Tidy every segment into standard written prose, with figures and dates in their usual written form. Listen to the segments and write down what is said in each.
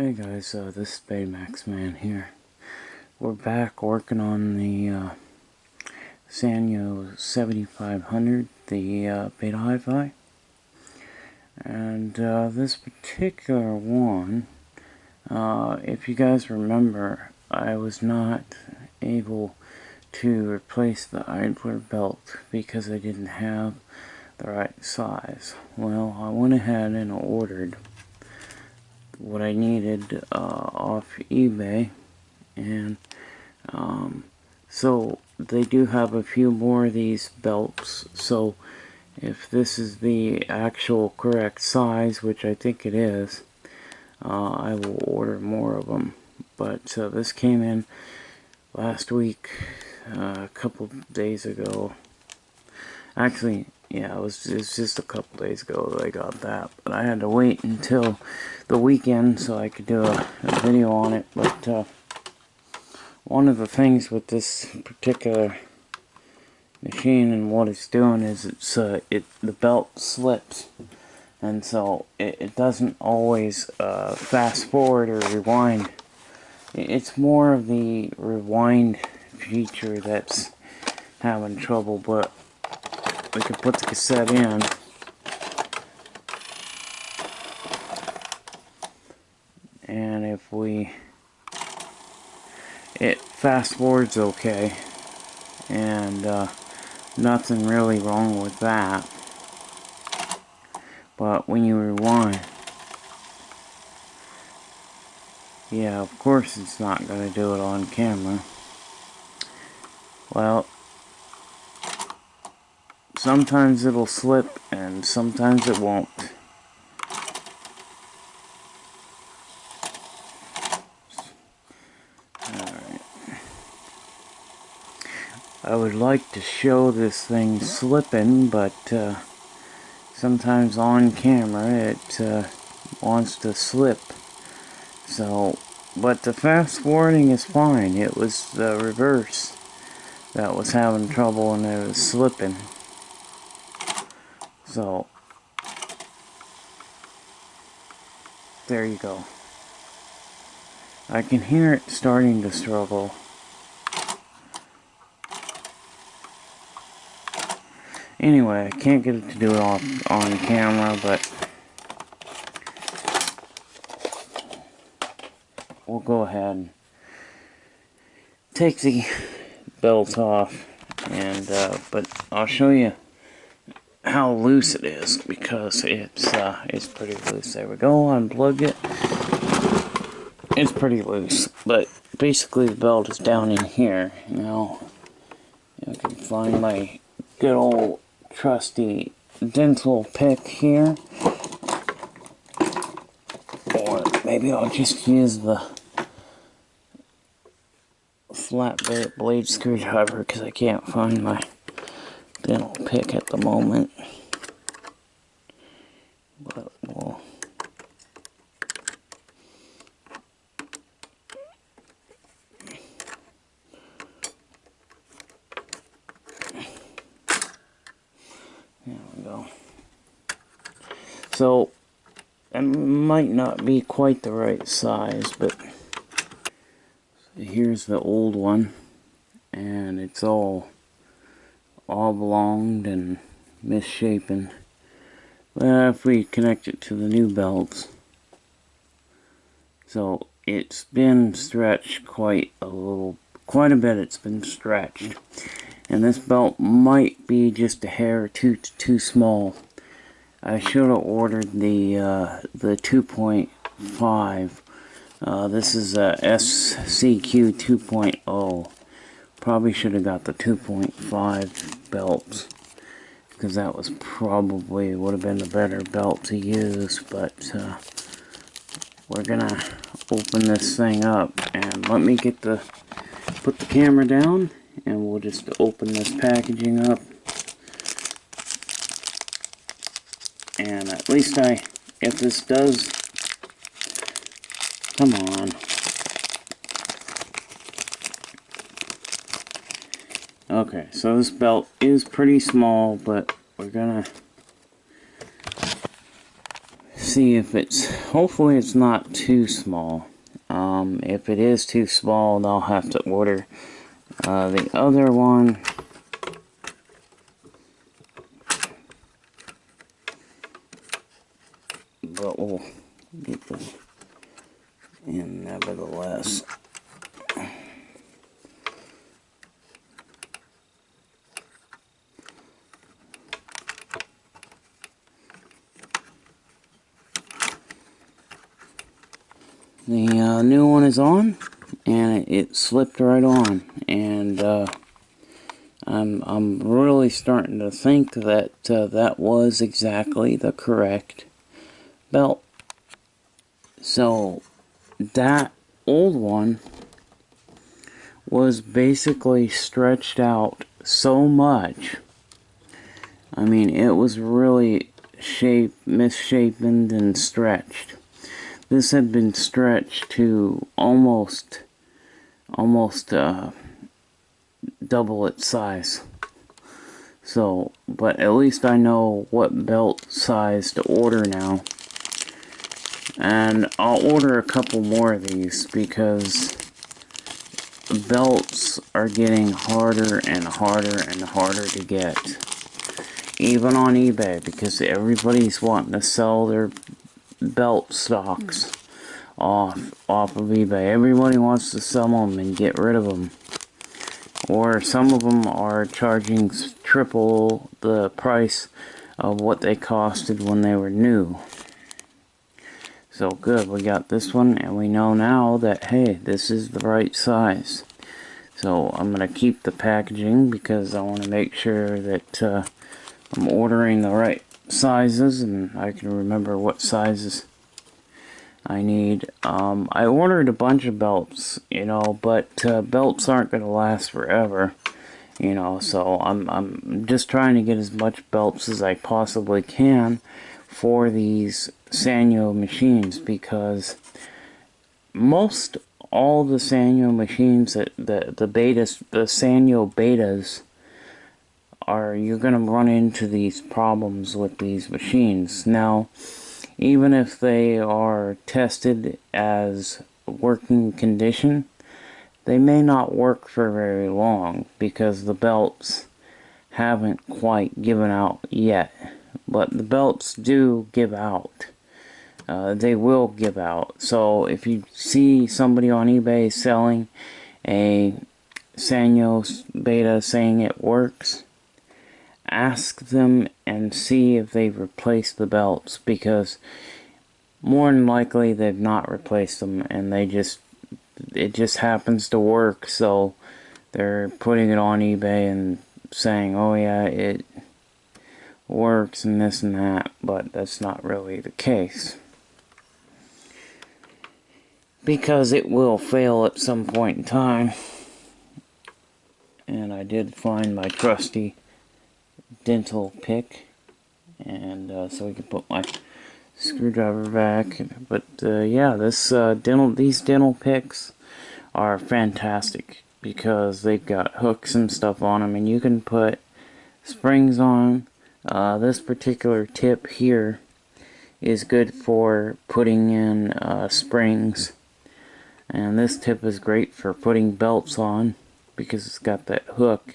Hey guys, this is Baymax Man here. We're back working on the Sanyo 7500, the Beta Hi-Fi. And this particular one, if you guys remember, I was not able to replace the idler belt because I didn't have the right size. Well, I went ahead and ordered what I needed off eBay, and so they do have a few more of these belts. So if this is the actual correct size, which I think it is, I will order more of them. But this came in last week, a couple days ago. Actually, yeah, it's just a couple days ago that I got that, but I had to wait until the weekend so I could do a video on it. But one of the things with this particular machine and what it's doing is the belt slips, and so it doesn't always fast forward or rewind. It's more of the rewind feature that's having trouble, but we can put the cassette in, and if it fast forwards okay, and nothing really wrong with that. But when you rewind, yeah, of course it's not going to do it on camera. Well, sometimes it'll slip and sometimes it won't. Alright. I would like to show this thing slipping, but sometimes on camera it wants to slip. So, but the fast forwarding is fine. It was the reverse that was having trouble, and it was slipping. So, there you go. I can hear it starting to struggle. Anyway, I can't get it to do it on camera, but we'll go ahead and take the belt off, and but I'll show you how loose it is, because it's pretty loose. There we go. Unplug it. It's pretty loose, but basically the belt is down in here. Now I can find my good old trusty dental pick here, or maybe I'll just use the flat blade screwdriver because I can't find my dental pick at the moment. But we'll there we go. So it might not be quite the right size, but here's the old one, and it's all oblonged and misshapen. Well, if we connect it to the new belts, so it's been stretched quite a bit. It's been stretched, and this belt might be just a hair too small. I should have ordered the 2.5. This is a SCQ 2.0. Probably should have got the 2.5 belts, because that was probably would have been the better belt to use. But we're gonna open this thing up, and let me put the camera down, and we'll just open this packaging up. And at least if this does, come on. Okay, so this belt is pretty small, but we're gonna see if hopefully it's not too small. If it is too small, I'll have to order the other one. But we'll get this in nevertheless. The new one is on, and it slipped right on, and I'm really starting to think that that was exactly the correct belt. So that old one was basically stretched out so much. I mean, it was really misshapen and stretched. This had been stretched to almost double its size. So, but at least I know what belt size to order now. And I'll order a couple more of these because belts are getting harder and harder and harder to get. Even on eBay, because everybody's wanting to sell their belt stocks off of eBay. Everybody wants to sell them and get rid of them. Or some of them are charging triple the price of what they costed when they were new. So good, we got this one, and we know now that, hey, this is the right size. So I'm going to keep the packaging because I want to make sure that I'm ordering the right sizes, and I can remember what sizes I need. I ordered a bunch of belts, you know, but belts aren't going to last forever, you know, so I'm just trying to get as much belts as I possibly can for these Sanyo machines, because most all the Sanyo machines, the Sanyo betas, you're going to run into these problems with these machines. Now, even if they are tested as working condition, they may not work for very long because the belts haven't quite given out yet. But the belts do give out. They will give out. So if you see somebody on eBay selling a Sanyo beta saying it works, ask them and see if they've replaced the belts, because more than likely they've not replaced them, and it just happens to work, so they're putting it on eBay and saying, oh yeah, it works and this and that, but that's not really the case, because it will fail at some point in time. And I did find my trusty dental pick, and so we can put my screwdriver back. But yeah, these dental picks are fantastic because they've got hooks and stuff on them, and you can put springs on. This particular tip here is good for putting in springs, and this tip is great for putting belts on because it's got that hook.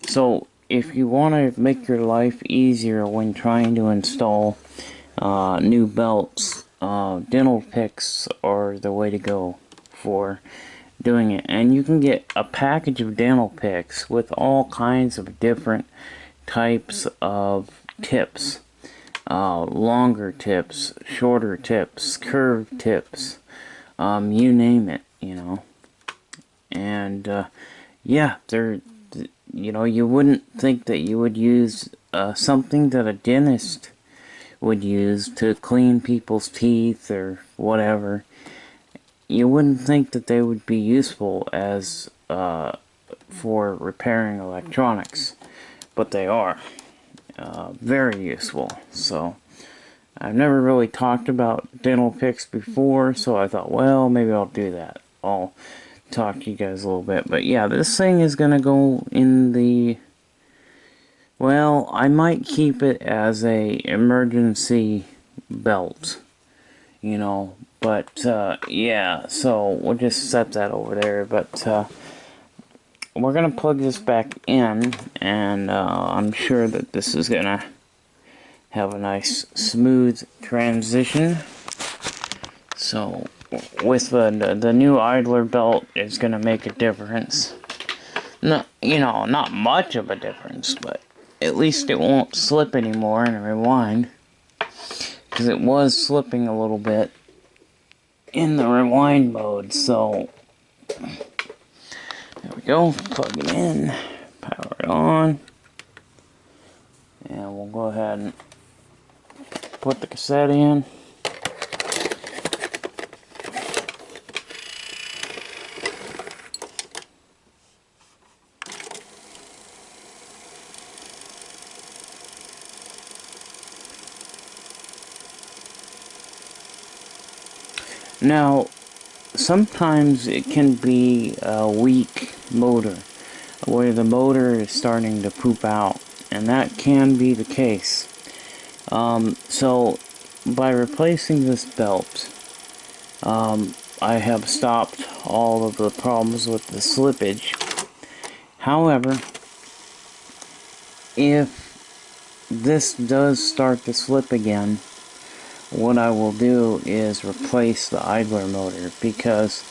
So if you want to make your life easier when trying to install new belts, dental picks are the way to go for doing it. And you can get a package of dental picks with all kinds of different types of tips. Longer tips, shorter tips, curved tips, you name it, you know. And yeah, you know, you wouldn't think that you would use something that a dentist would use to clean people's teeth or whatever. You wouldn't think that they would be useful as for repairing electronics, but they are very useful. So I've never really talked about dental picks before, so I thought, well, maybe I'll do that. I'll talk to you guys a little bit. But yeah, this thing is going to go in the Well, I might keep it as a emergency belt, you know, but yeah, so we'll just set that over there. But we're gonna plug this back in, and I'm sure that this is gonna have a nice smooth transition. So with the new idler belt, it's gonna make a difference. No, you know, not much of a difference, but at least it won't slip anymore and rewind, because it was slipping a little bit in the rewind mode. So there we go, plug it in, power it on, and we'll go ahead and put the cassette in. Now, sometimes it can be a weak motor, where the motor is starting to poop out, and that can be the case. So, by replacing this belt, I have stopped all of the problems with the slippage. However, if this does start to slip again, what I will do is replace the idler motor, because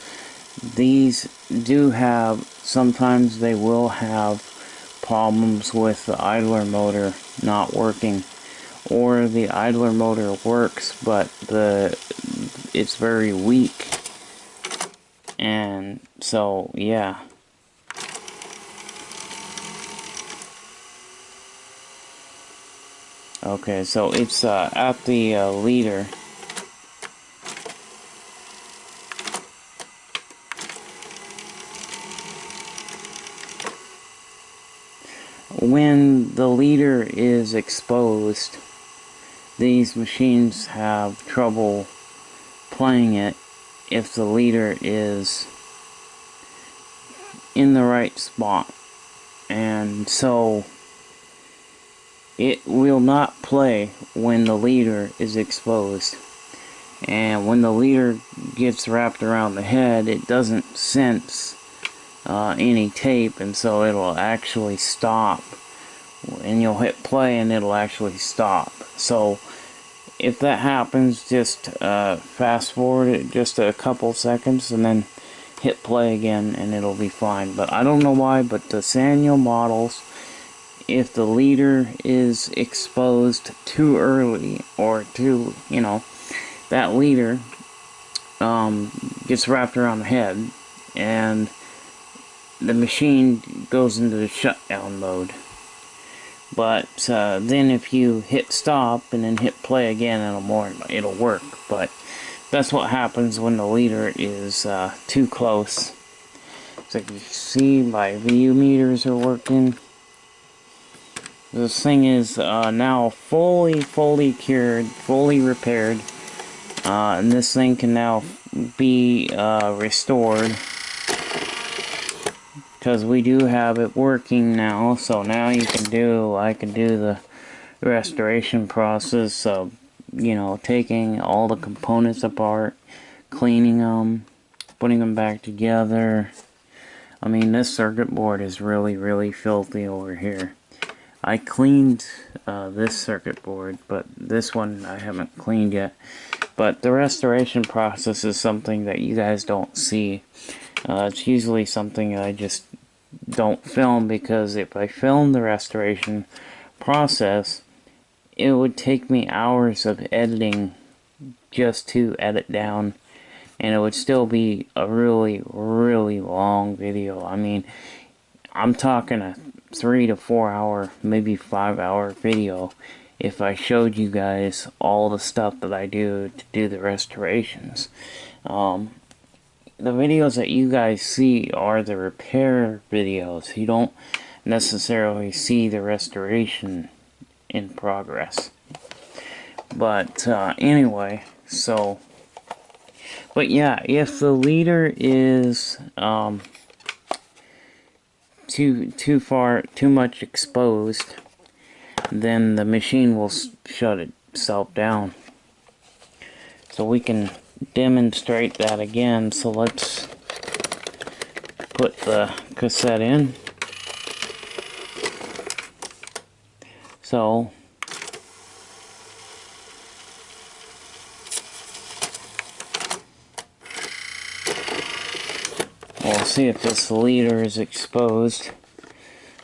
these do have, sometimes they will have problems with the idler motor not working, or the idler motor works but it's very weak. And so yeah, okay, so it's at the leader. When the leader is exposed, these machines have trouble playing it if the leader is in the right spot. And so it will not play when the leader is exposed. And when the leader gets wrapped around the head, it doesn't sense any tape, and so it'll actually stop. And you'll hit play and it'll actually stop. So if that happens, just fast forward it just a couple seconds and then hit play again and it'll be fine. But I don't know why, but the Sanyo models, if the leader is exposed too early, or too, you know, that leader gets wrapped around the head and the machine goes into the shutdown mode. But then if you hit stop and then hit play again, it'll work. But that's what happens when the leader is too close. So you can see my VU meters are working. This thing is now fully cured, fully repaired. And this thing can now be restored, because we do have it working now. So now I can do the restoration process of, you know, taking all the components apart, cleaning them, putting them back together. I mean, this circuit board is really filthy over here. I cleaned this circuit board, but this one I haven't cleaned yet. But the restoration process is something that you guys don't see. It's usually something I just don't film, because if I film the restoration process, it would take me hours of editing just to edit down, and it would still be a really long video. I mean, I'm talking a 3 to 4 hour, maybe 5 hour video if I showed you guys all the stuff that I do to do the restorations. The videos that you guys see are the repair videos. You don't necessarily see the restoration in progress. But anyway, so, but yeah, if the leader is too much exposed, then the machine will shut itself down. So we can demonstrate that again. So let's put the cassette in. So we'll see if this leader is exposed.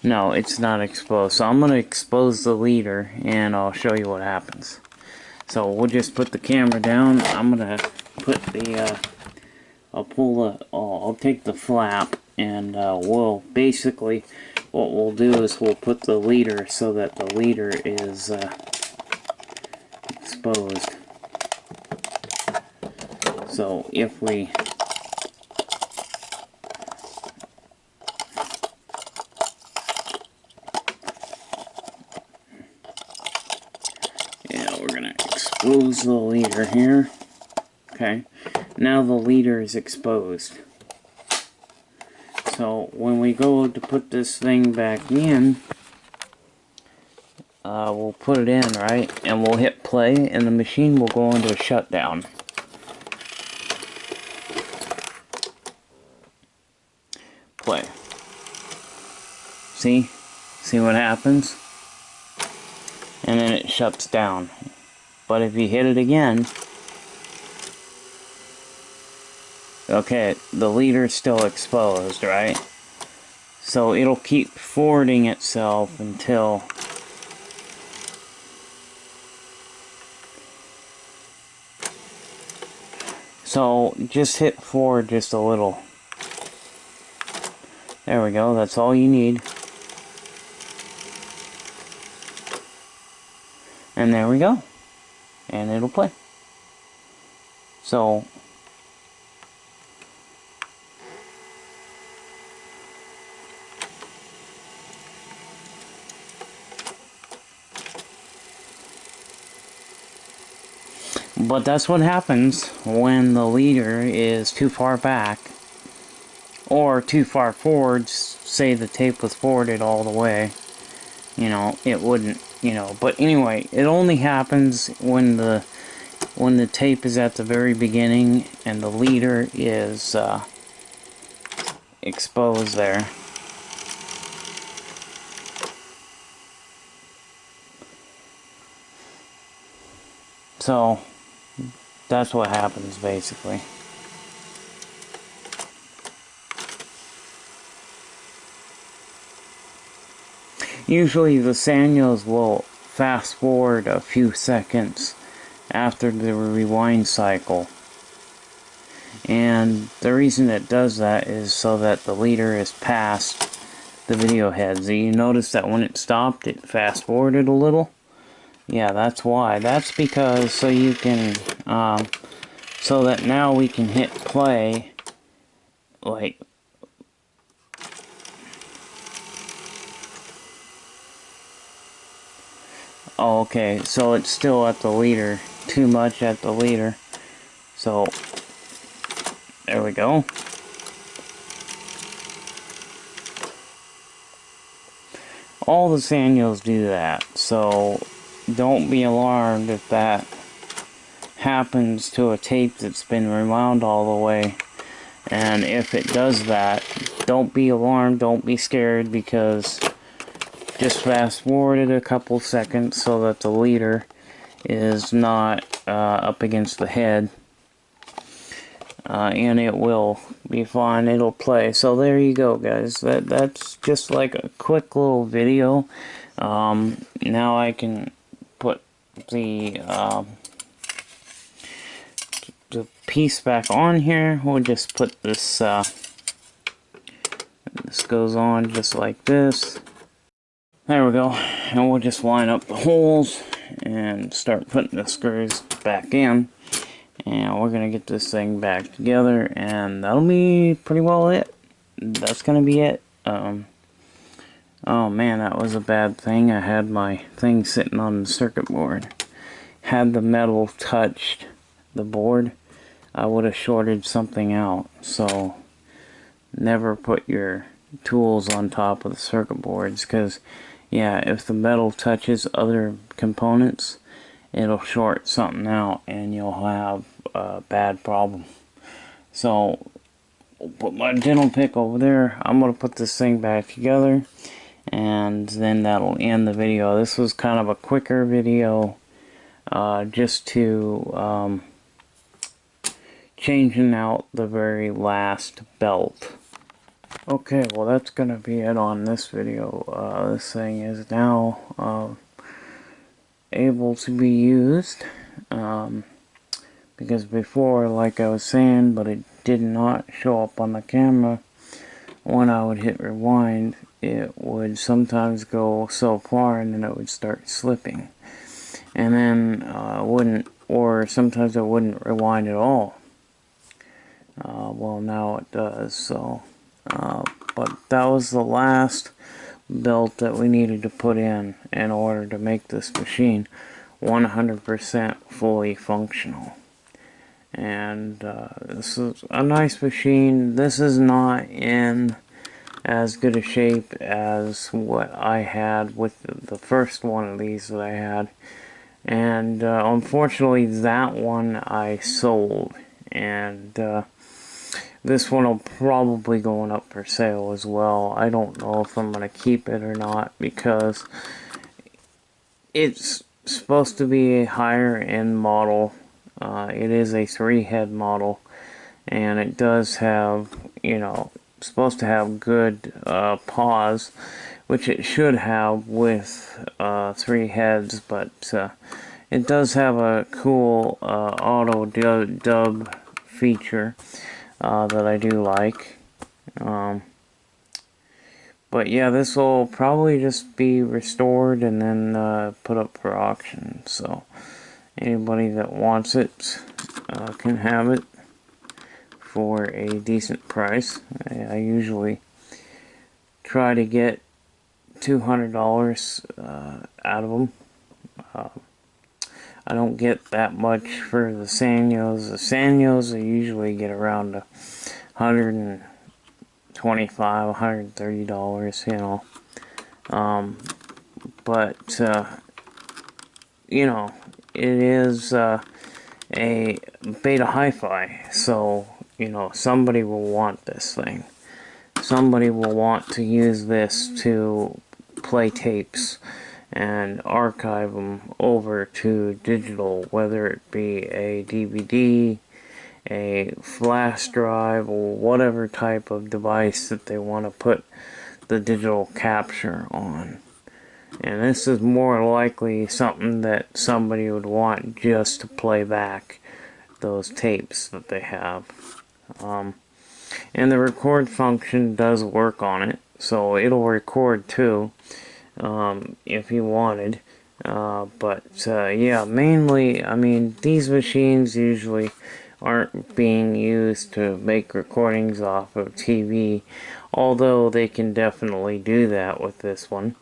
No, it's not exposed. So I'm going to expose the leader and I'll show you what happens. So we'll just put the camera down. I'm going to put the, I'll take the flap and we'll basically, what we'll do is we'll put the leader so that the leader is exposed. So if we we're gonna expose the leader here. Okay, now the leader is exposed. So when we go to put this thing back in, we'll put it in, right? And we'll hit play and the machine will go into a shutdown. Play. See? See what happens? And then it shuts down. But if you hit it again, okay, the leader's still exposed, right? So it'll keep forwarding itself until so just hit forward just a little. There we go, that's all you need. And there we go. And it'll play. So but that's what happens when the leader is too far back or too far forward. Say the tape was forwarded all the way, you know, it wouldn't, you know. But anyway, it only happens when the tape is at the very beginning and the leader is exposed there. So that's what happens basically. Usually the Sanyos will fast forward a few seconds after the rewind cycle. And the reason it does that is so that the leader is past the video heads. You notice that when it stopped, it fast forwarded a little. Yeah, that's why. That's because so you can, so that now we can hit play, like, oh, okay, so it's still at the leader, too much at the leader. So, there we go. All the Sanyos do that, so don't be alarmed if that happens to a tape that's been rewound all the way. And if it does that, don't be alarmed, don't be scared, because just fast forward it a couple seconds so that the leader is not up against the head. And it will be fine, it'll play. So there you go, guys. That's just like a quick little video. Now I can put the piece back on here. We'll just put this, this goes on just like this. There we go. And we'll just line up the holes and start putting the screws back in. And we're going to get this thing back together, and that'll be pretty well it. That's going to be it. Oh man, that was a bad thing. I had my thing sitting on the circuit board. Had the metal touched the board, I would have shorted something out. So never put your tools on top of the circuit boards, because yeah, if the metal touches other components, it'll short something out and you'll have a bad problem. So put my dental pick over there. I'm going to put this thing back together, and then that'll end the video. This was kind of a quicker video, just to changing out the very last belt. Okay, well that's going to be it on this video. This thing is now able to be used, because before, like I was saying, but it did not show up on the camera, when I would hit rewind, it would sometimes go so far and then it would start slipping. And then wouldn't, or sometimes it wouldn't rewind at all. Well, now it does, so. But that was the last belt that we needed to put in order to make this machine 100% fully functional. And this is a nice machine. This is not in as good a shape as what I had with the first one of these that I had. And unfortunately that one I sold. And this one will probably going up for sale as well. I don't know if I'm going to keep it or not, because it's supposed to be a higher end model. It is a 3-head model, and it does have, you know, supposed to have good pause, which it should have with 3 heads, but it does have a cool auto dub feature that I do like. But yeah, this will probably just be restored and then put up for auction. So anybody that wants it can have it for a decent price. I usually try to get $200 out of them. I don't get that much for the Sanyos. The Sanyos I usually get around $125, $130, you know. But you know, it is a beta hi-fi, so you know, somebody will want this thing. Somebody will want to use this to play tapes and archive them over to digital, whether it be a DVD, a flash drive, or whatever type of device that they want to put the digital capture on. And this is more likely something that somebody would want just to play back those tapes that they have. And the record function does work on it, so it'll record too, if you wanted. But yeah, mainly, I mean, these machines usually aren't being used to make recordings off of TV, although they can definitely do that with this one.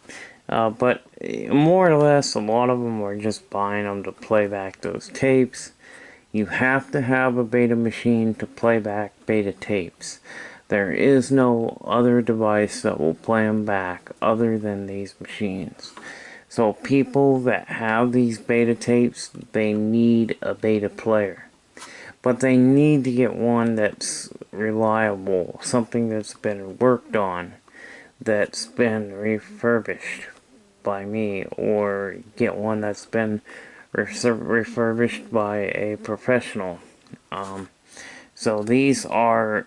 But more or less, a lot of them are just buying them to play back those tapes. You have to have a beta machine to play back beta tapes. There is no other device that will play them back other than these machines. So people that have these beta tapes, they need a beta player. But they need to get one that's reliable, something that's been worked on, that's been refurbished by me, or get one that's been refurbished by a professional. So these are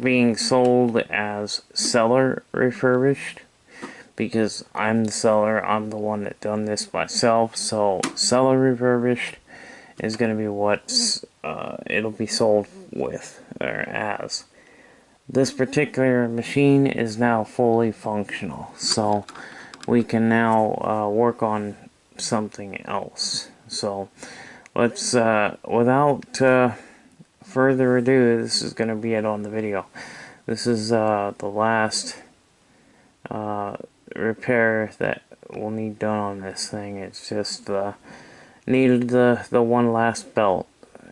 being sold as seller refurbished, because I'm the seller, I'm the one that done this myself. So seller refurbished is going to be what it'll be sold with, or as. This particular machine is now fully functional, so we can now work on something else. So let's, without further ado, this is going to be it on the video. This is the last repair that we'll need done on this thing. It's just needed the one last belt,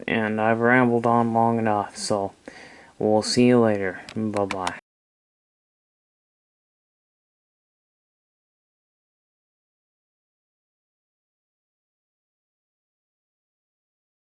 and I've rambled on long enough, so we'll see you later. Bye bye.